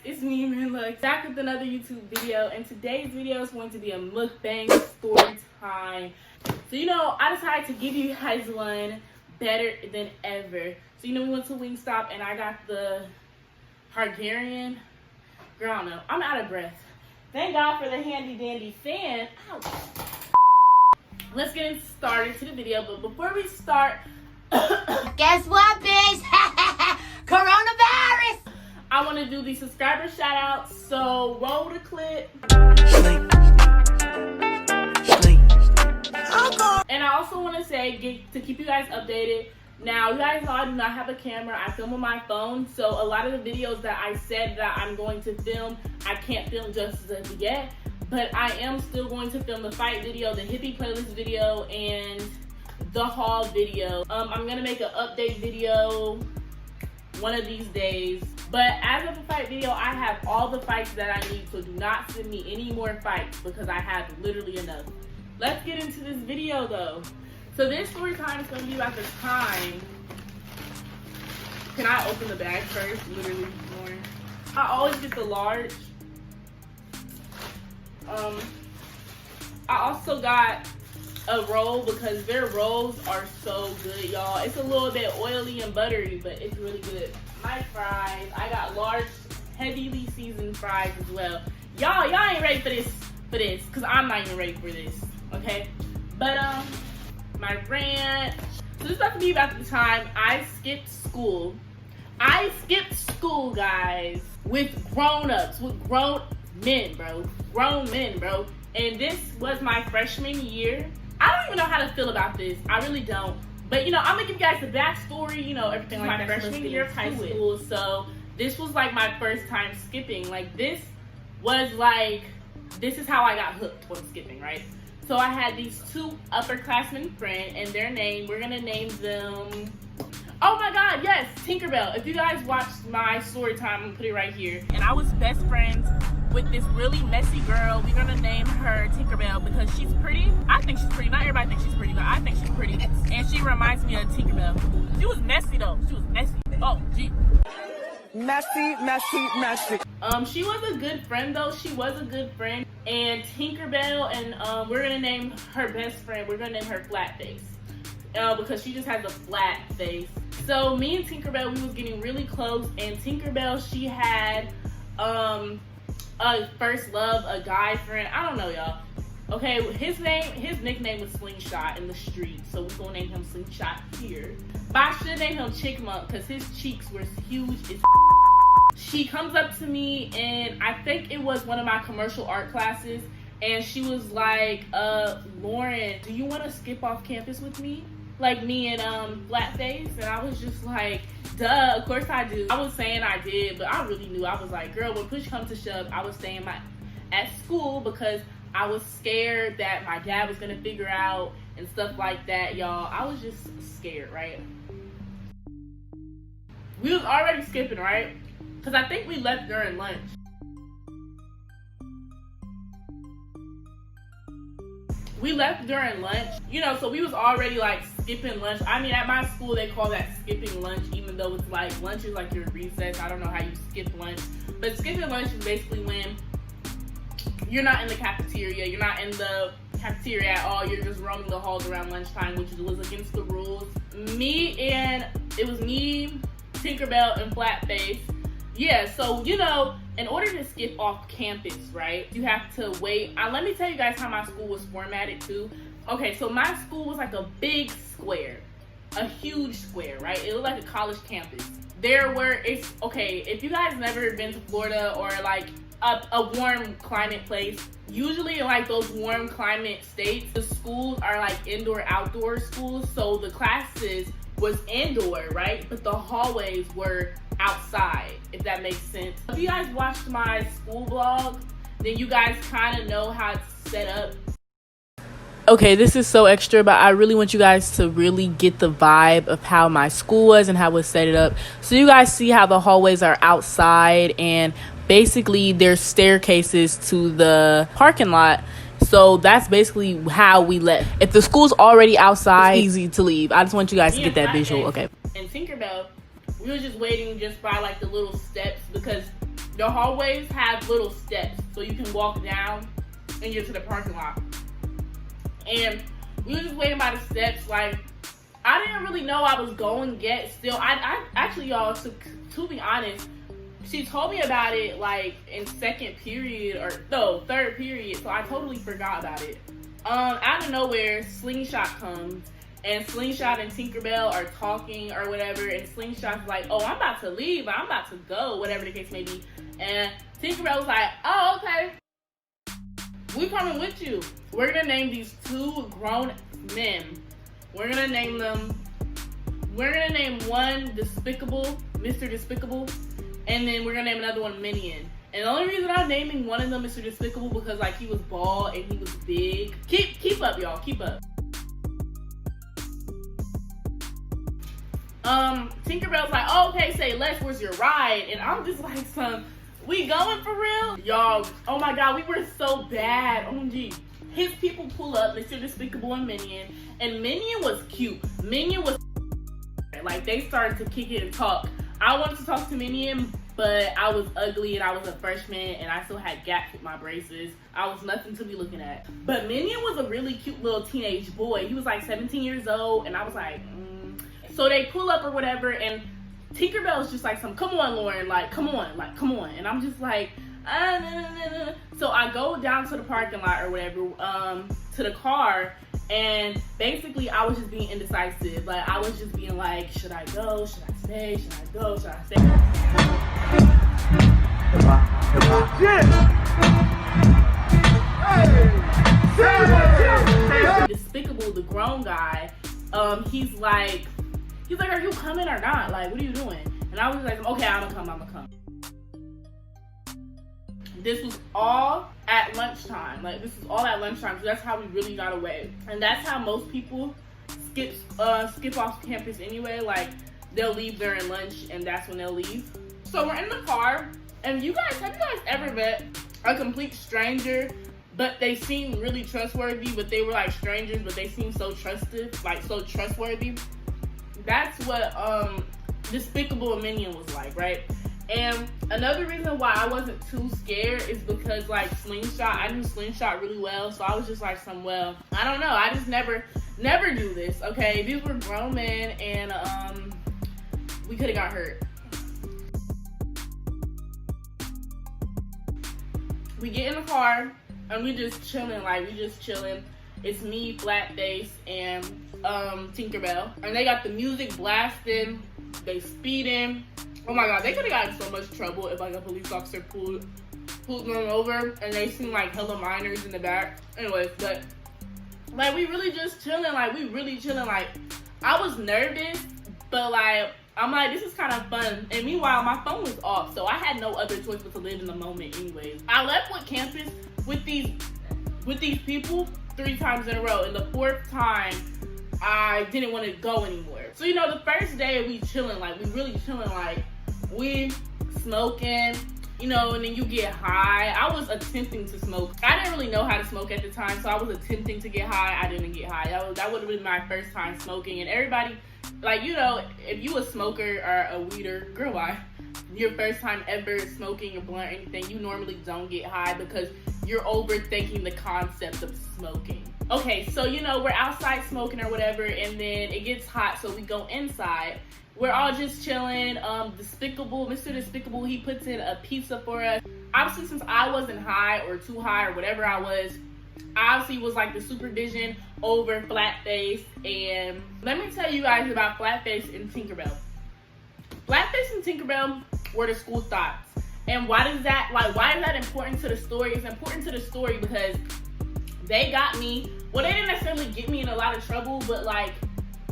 it's me, Minla, back with another YouTube video, and today's video is going to be a mukbang story time. So, I decided to give you guys one better than ever. So, we went to WingStop, and I got the Hungarian. Girl, I don't know. I'm out of breath. Thank God for the handy-dandy fan. Ouch. Let's get started to the video, but before we start... Guess what, bitch? Coronavirus! I want to do the subscriber shout outs, so roll the clip. And I also want to say, to keep you guys updated, now you guys know I do not have a camera. I film on my phone, so a lot of the videos that I said that I'm going to film, I can't film just as of yet, but I am still going to film the fight video, the hippie playlist video, and the haul video. I'm gonna make an update video one of these days, but as of the fight video, I have all the fights that I need, so do not send me any more fights because I have literally enough. Let's get into this video though. So this story time is going to be about the time. Can I open the bag first? Literally more. I always get the large. I also got a roll because their rolls are so good, y'all. It's a little bit oily and buttery, but it's really good. My fries, I got large, heavily seasoned fries as well. Y'all ain't ready for this, because I'm not even ready for this, okay? But my ranch. So this is about to be about the time I skipped school. I skipped school, guys, with grown-ups, with grown men, bro. Grown men, bro. And this was my freshman year. I don't even know how to feel about this. I really don't. But, I'm going to give you guys the backstory, everything like that. My freshman year of high school. So this was like my first time skipping. Like this was like, this is how I got hooked on skipping, right? So I had these two upperclassmen friends, and their name, we're going to name them, oh my God, yes, Tinkerbell. If you guys watched my story time, I'm going to put it right here. And I was best friends with this really messy girl. We're going to name her Tinkerbell because she's pretty. I think she's pretty. Not everybody thinks she's pretty, but I think she's pretty. And she reminds me of Tinkerbell. She was messy though. She was messy. Oh, gee. Messy. She was a good friend though. She was a good friend. And Tinkerbell, and we're gonna name her best friend, we're gonna name her Flatface. Because she just has a flat face. So me and Tinkerbell, we was getting really close, and Tinkerbell, she had a first love, a guy friend. I don't know, y'all. Okay, his nickname was Slingshot in the street, so we're gonna name him Slingshot here. But I should name him Chickmunk because his cheeks were huge as She comes up to me, and I think it was one of my commercial art classes, and she was like, Lauren, do you want to skip off campus with me? Like me and Flatface? And I was just like, duh, of course I do. I was saying I did, but I really knew. I was like, girl, when push comes to shove, I was staying at school because I was scared that my dad was going to figure out and stuff like that, y'all. I was just scared, right? We was already skipping, right? Because I think we left during lunch. We left during lunch, so we was already like skipping lunch. I mean, at my school, they call that skipping lunch, even though it's like lunch is like your recess. I don't know how you skip lunch. But skipping lunch is basically when you're not in the cafeteria. You're not in the cafeteria at all. You're just roaming the halls around lunchtime, which was against the rules. It was me, Tinkerbell, and Flatface. Yeah, so, in order to skip off campus, right, you have to wait. Let me tell you guys how my school was formatted, too. Okay, so my school was like a big square, a huge square, right? It looked like a college campus. If you guys never been to Florida or, like, a warm climate place, usually in, like, those warm climate states, the schools are, like, indoor-outdoor schools, so the classes was indoor, right? But the hallways were outside, if that makes sense. If you guys watched my school vlog, then you guys kind of know how it's set up. Okay, this is so extra, but I really want you guys to really get the vibe of how my school was and how we set it up. So you guys see how the hallways are outside, and basically there's staircases to the parking lot. So that's basically how we left. If the school's already outside, it's easy to leave. I just want you guys to get that visual, okay? And Tinkerbell, we were just waiting just by like the little steps because the hallways have little steps so you can walk down and get to the parking lot. And we were just waiting by the steps. Like, I didn't really know I was going yet. Still, I actually, y'all, to be honest, she told me about it like in third period. So I totally forgot about it. Out of nowhere, Slingshot comes, and Slingshot and Tinkerbell are talking or whatever, and Slingshot's like, oh, I'm about to leave, I'm about to go, whatever the case may be. And Tinkerbell was like, oh, okay, we coming with you. We're gonna name these two grown men. We're gonna name one Despicable, Mr. Despicable, and then we're gonna name another one Minion. And the only reason I'm naming one of them Mr. Despicable because like he was bald and he was big. Keep up, y'all. Keep up. Tinkerbell's like, oh, okay, say less. Where's your ride? And I'm just like, we going for real? Y'all, oh my God, we were so bad. OMG. His people pull up, Mr. Despicable and Minion was cute. Minion was like, they started to kick it and talk. I wanted to talk to Minion, but I was ugly and I was a freshman and I still had gaps with my braces. I was nothing to be looking at. But Minion was a really cute little teenage boy. He was like 17 years old and I was like, So they pull up or whatever and Tinkerbell's just like, come on, Lauren, like, come on. And I'm just like, nah. So I go down to the parking lot or whatever, to the car, and basically I was just being indecisive. Like, I was just being like, should I go? Should I stay? Should I go? Should I stay? Despicable, the grown guy, he's like, are you coming or not? Like, what are you doing? And I was like, okay, I'm gonna come. This was all at lunchtime. So that's how we really got away. And that's how most people skip off campus anyway. Like, they'll leave during lunch and that's when they'll leave. So we're in the car, and have you guys ever met a complete stranger, but they seem really trustworthy, but they were like strangers, but they seem so trustworthy? That's what Despicable and Minion was like, right? And another reason why I wasn't too scared is because like I knew Slingshot really well, so I was just like, I don't know, I just never do this, okay? These were grown men, and we could have got hurt. We get in the car and we just chilling. It's me, Flatface, and Tinkerbell, and they got the music blasting. They speeding. Oh my God, they could have gotten so much trouble if like a police officer pulled them over, and they seemed like hella minors in the back. Anyways, but like we really just chilling. Like I was nervous, but like I'm like, this is kind of fun. And meanwhile, my phone was off, so I had no other choice but to live in the moment. Anyways, I left with campus with these people 3 times in a row, and the 4th time I didn't want to go anymore. So, the first day we chilling, like, we really chilling, like, we smoking, and then you get high. I was attempting to smoke. I didn't really know how to smoke at the time, so I was attempting to get high. I didn't get high. That would have been my first time smoking, and everybody, like, if you a smoker or a weeder, girl, why? Your first time ever smoking a blunt or anything, you normally don't get high because you're overthinking the concept of smoking. Okay, so we're outside smoking or whatever, and then it gets hot, so we go inside. We're all just chilling. Mr. Despicable, he puts in a pizza for us. Obviously, since I wasn't high or too high or whatever I was, obviously it was like the supervision over Flatface. And let me tell you guys about Flatface and Tinkerbell. Flatface and Tinkerbell were the school thoughts. And why is that important to the story? It's important to the story because they got me, well, they didn't necessarily get me in a lot of trouble, but like,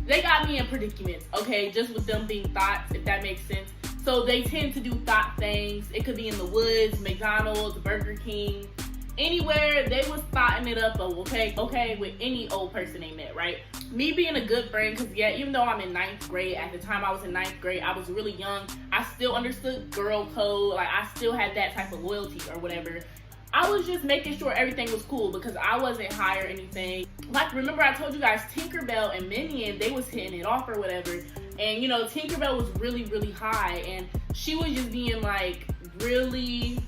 they got me in predicaments, okay? Just with them being thoughts, if that makes sense. So they tend to do thought things. It could be in the woods, McDonald's, Burger King, anywhere. They was thoughting it up, okay, with any old person they met, right? Me being a good friend, because yeah, even though I'm in 9th grade, at the time I was in 9th grade, I was really young. I still understood girl code. Like, I still had that type of loyalty or whatever. I was just making sure everything was cool because I wasn't high or anything. Like, remember I told you guys, Tinkerbell and Minion, they was hitting it off or whatever. And, Tinkerbell was really, really high. And she was just being, like, really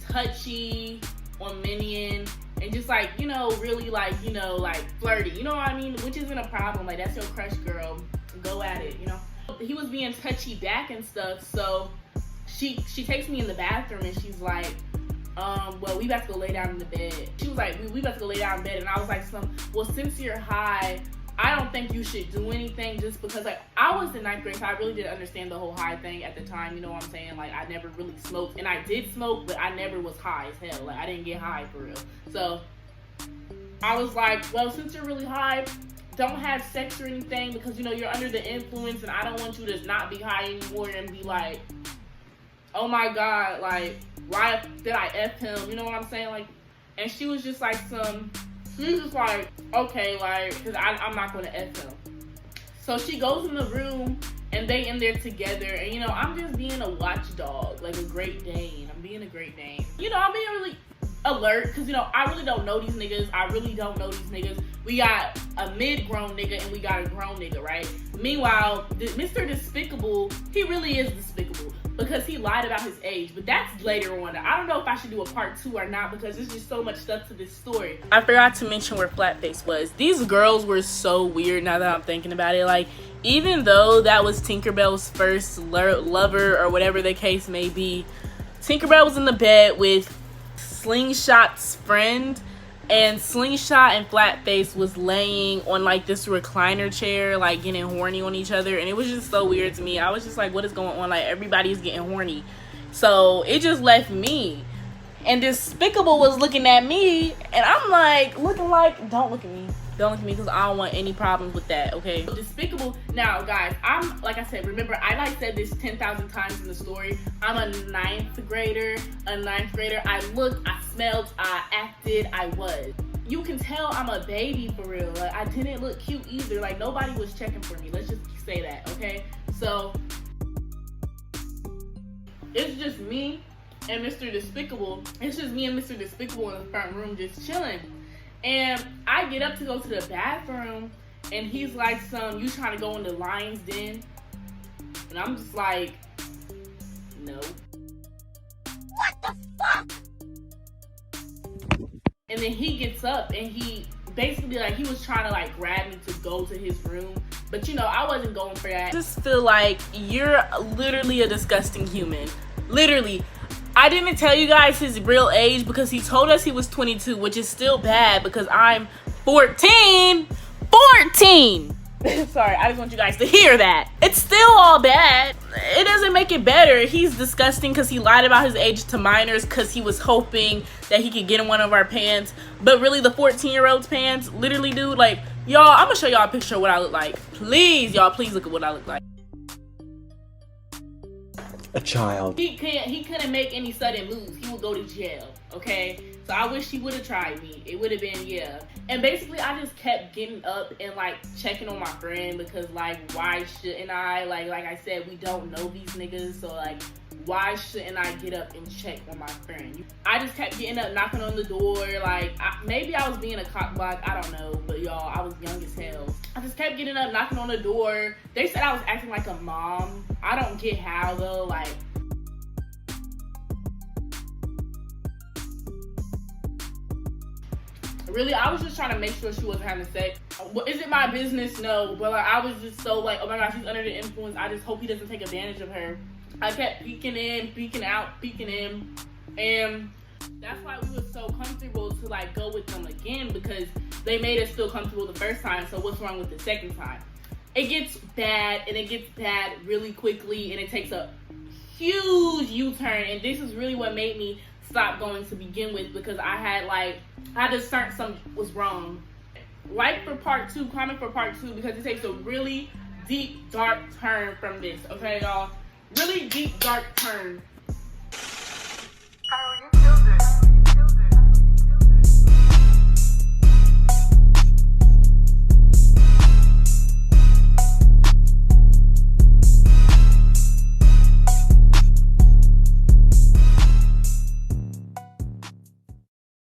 touchy on Minion and just like, you know, really like, you know, like flirty, you know what I mean? Which isn't a problem. Like, that's your crush, girl. Go at it, you know? He was being touchy back and stuff, so she takes me in the bathroom and she's like, well, we about to go lay down in the bed. She was like, we about to go lay down in bed. And I was like, well, since you're high, I don't think you should do anything, just because, like, I was in 9th grade, so I really didn't understand the whole high thing at the time, you know what I'm saying? Like, I never really smoked, and I did smoke, but I never was high as hell. Like, I didn't get high for real. So I was like, well, since you're really high, don't have sex or anything, because, you know, you're under the influence, and I don't want you to not be high anymore and be like, oh my God, like, why did I F him? You know what I'm saying? Like, and she was just like she was just like, okay, like, because I'm not going to F him. So she goes in the room, and they in there together, and, you know, I'm just being a watchdog, like a Great Dane. I'm being a Great Dane. You know, I'm being really alert, because, you know, I really don't know these niggas. We got a mid-grown nigga, and we got a grown nigga, right? Meanwhile, Mr. Despicable, he really is despicable, because he lied about his age, but that's later on. I don't know if I should do a part 2 or not, because there's just so much stuff to this story. I forgot to mention where Flatface was. These girls were so weird now that I'm thinking about it. Like, even though that was Tinkerbell's first lover or whatever the case may be, Tinkerbell was in the bed with Slingshot's friend, and Slingshot and Flatface was laying on like this recliner chair, like getting horny on each other, and it was just so weird to me. I was just like, what is going on? Like, everybody's getting horny. So it just left me, and Despicable was looking at me, and I'm like, looking like, don't look at me, because I don't want any problems with that, okay? Despicable. Now, guys, I'm, like I said, remember, I like said this 10,000 times in the story. I'm a 9th grader. I looked, I smelled, I acted, I was. You can tell I'm a baby for real. Like, I didn't look cute either. Like, nobody was checking for me. Let's just say that, okay? So, it's just me and Mr. Despicable. It's just me and Mr. Despicable in the front room just chilling. And I get up to go to the bathroom, and he's like, you trying to go in the lion's den? And I'm just like, no. What the fuck? And then he gets up, and he basically, like, he was trying to, like, grab me to go to his room. But, you know, I wasn't going for that. I just feel like you're literally a disgusting human. Literally. I didn't tell you guys his real age because he told us he was 22, which is still bad because I'm 14. 14! Sorry, I just want you guys to hear that. It's still all bad. It doesn't make it better. He's disgusting because he lied about his age to minors because he was hoping that he could get in one of our pants. But really, the 14-year-old's pants, literally, dude, like, y'all, I'm going to show y'all a picture of what I look like. Please, y'all, please look at what I look like. A child. He couldn't make any sudden moves. He would go to jail, okay? So I wish he would have tried me. It would have been, yeah. And basically, I just kept getting up and, like, checking on my friend because, like, why shouldn't I? Like I said, we don't know these niggas, so, like, why shouldn't I get up and check on my friend? I just kept getting up, knocking on the door. Like, maybe I was being a cockblock. I don't know. But, y'all, I was young as hell. I just kept getting up, knocking on the door. They said I was acting like a mom. I don't get how, though. Like, really, I was just trying to make sure she wasn't having sex. Is it my business? No. But, like, I was just so, like, oh my gosh, she's under the influence. I just hope he doesn't take advantage of her. I kept peeking in, peeking out, peeking in. And that's why we were so comfortable to, like, go with them again, because they made us feel comfortable the first time. So what's wrong with the second time? It gets bad, and it gets bad really quickly, and it takes a huge U-turn. And this is really what made me stop going to begin with, because I just learned something was wrong. Like for part 2, comment for part 2, because it takes a really deep, dark turn from this, okay, y'all? Really deep, dark turn.